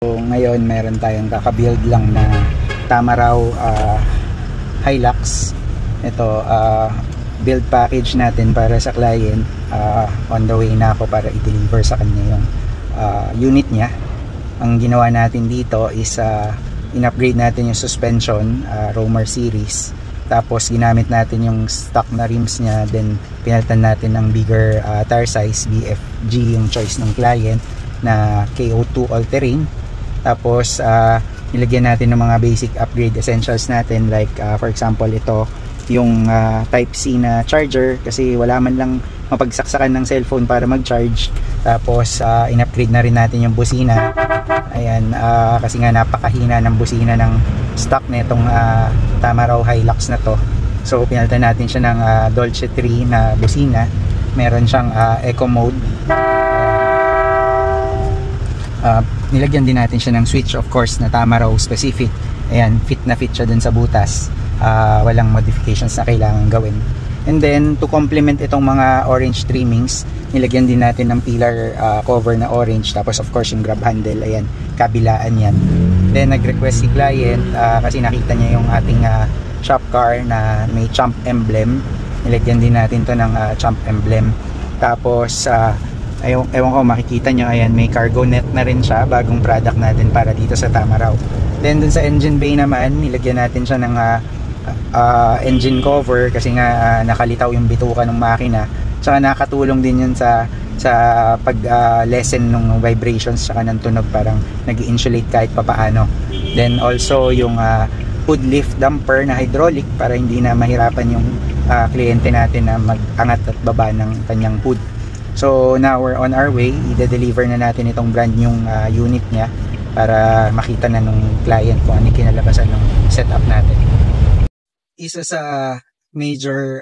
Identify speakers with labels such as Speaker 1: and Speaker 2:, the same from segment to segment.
Speaker 1: So ngayon meron tayong kakabuild lang na Tamaraw Hilux. Ito build package natin para sa client. On the way na ako para i-deliver sa kanya yung unit niya. Ang ginawa natin dito is in-upgrade natin yung suspension, Roamer series. Tapos ginamit natin yung stock na rims niya, then pinalitan natin ng bigger tire size, BFG yung choice ng client na KO2 all-terrain. Tapos nilagyan natin ng mga basic upgrade essentials natin, like for example ito yung type C na charger kasi wala man lang mapagsaksakan ng cellphone para mag-charge. Tapos in-upgrade na rin natin yung busina. Ayan, kasi nga napakahina ng busina ng stock na itong Tamaraw Hilux na to. So pinalitan natin siya ng Dolce 3 na busina. Meron siyang eco mode. Nilagyan din natin siya ng switch, of course, na Tamaraw specific. Ayan, fit na fit siya dun sa butas. Walang modifications na kailangan gawin. And then to complement itong mga orange trimmings, nilagyan din natin ng pillar cover na orange. Tapos of course yung grab handle, ayan, kabilaan yan. Then nag-request si client kasi nakita niya yung ating shop car na may Champ emblem. Nilagyan din natin to ng Champ emblem. Tapos ewan ko makikita nyo, ayan, may cargo net na rin siya, bagong product natin para dito sa Tamaraw. Then dun sa engine bay naman, nilagyan natin siya ng engine cover kasi nga nakalitaw yung bituka ng makina. Tsaka nakatulong din yun sa pag lessen ng vibrations tsaka ng tunog, parang nag-insulate kahit papaano. Then also yung hood lift damper na hydraulic para hindi na mahirapan yung kliyente natin na mag-angat at baba ng kanyang hood. So now we're on our way, i-deliver na natin itong brand new unit niya para makita na nung client kung ano kinalabasan ng setup natin. Isa sa major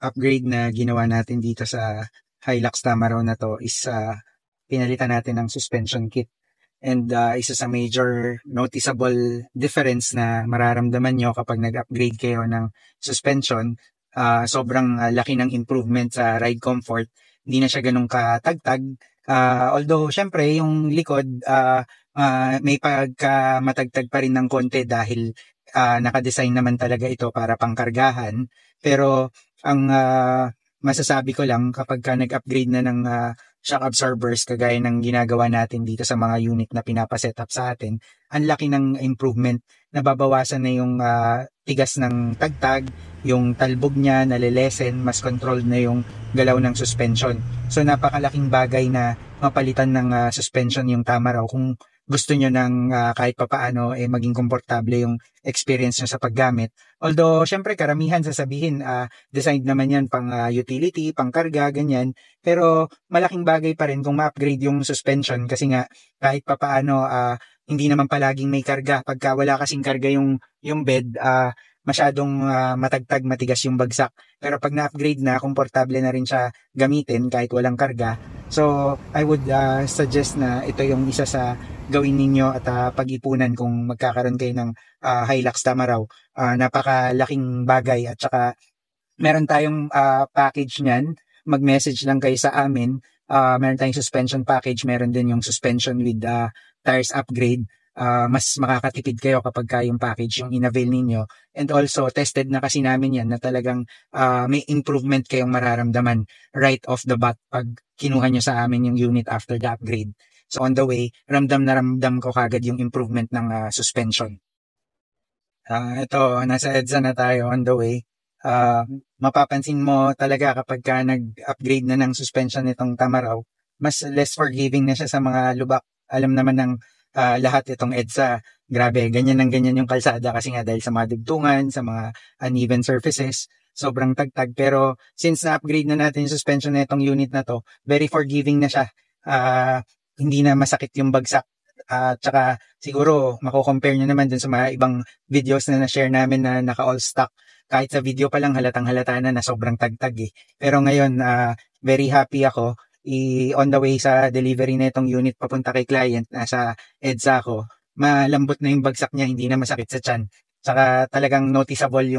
Speaker 1: upgrade na ginawa natin dito sa Hilux Tamaraw na to is pinalitan natin ng suspension kit. And isa sa major noticeable difference na mararamdaman nyo kapag nag-upgrade kayo ng suspension, sobrang laki ng improvement sa ride comfort. Hindi na siya ganun katagtag. Although syempre yung likod may pagka matagtag pa rin ng konti dahil naka-design naman talaga ito para pangkargahan. Pero ang masasabi ko lang, kapag ka nag-upgrade na ng shock absorbers kagaya ng ginagawa natin dito sa mga unit na pinapasetup sa atin, ang laki ng improvement. Nababawasan na yung tigas ng tagtag, yung talbog niya nalilesen, mas controlled na yung galaw ng suspension. So napakalaking bagay na mapalitan ng suspension yung Tamaraw kung gusto nyo ng kahit papaano maging komportable yung experience nyo sa paggamit. Although syempre karamihan sasabihin designed naman yan pang utility, pang karga, ganyan. Pero malaking bagay pa rin kung ma-upgrade yung suspension kasi nga kahit papaano hindi naman palaging may karga. Pagka wala kasing karga yung bed, masyadong matagtag, matigas yung bagsak. Pero pag na-upgrade na, komportable na rin siya gamitin kahit walang karga. So I would suggest na ito yung isa sa gawin ninyo at pag-ipunan kung magkakaroon kayo ng Hilux Tamaraw. Napakalaking bagay at saka meron tayong package niyan. Mag-message lang kayo sa amin. Meron tayong suspension package, meron din yung suspension with tires upgrade. Mas makakatipid kayo kapag yung package yung in-avail ninyo. And also, tested na kasi namin yan na talagang may improvement kayong mararamdaman right off the bat pag kinuha nyo sa amin yung unit after the upgrade. So on the way, ramdam na ramdam ko kagad yung improvement ng suspension. Ito, nasa EDSA na tayo on the way. Mapapansin mo talaga kapag ka nag-upgrade na ng suspension nitong Tamaraw, mas less forgiving na siya sa mga lubak. Alam naman ng lahat itong EDSA, grabe, ganyan yung kalsada kasi nga dahil sa mga dugtungan, sa mga uneven surfaces, sobrang tagtag. Pero since na-upgrade na natin yung suspension na itong unit na to, very forgiving na siya. Hindi na masakit yung bagsak. Tsaka siguro mako-compare nyo naman dun sa mga ibang videos na na-share namin na naka-all stock. Kahit sa video pa lang halatang halata na sobrang tagtag eh. Pero ngayon, very happy ako. On the way sa delivery na itong unit papunta kay client, nasa EDSA ako, malambot na yung bagsak niya, hindi na masakit sa tiyan. Tsaka talagang noticeable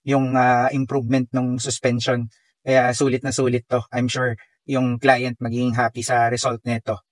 Speaker 1: yung improvement ng suspension. Kaya sulit na sulit to. I'm sure yung client magiging happy sa result nito.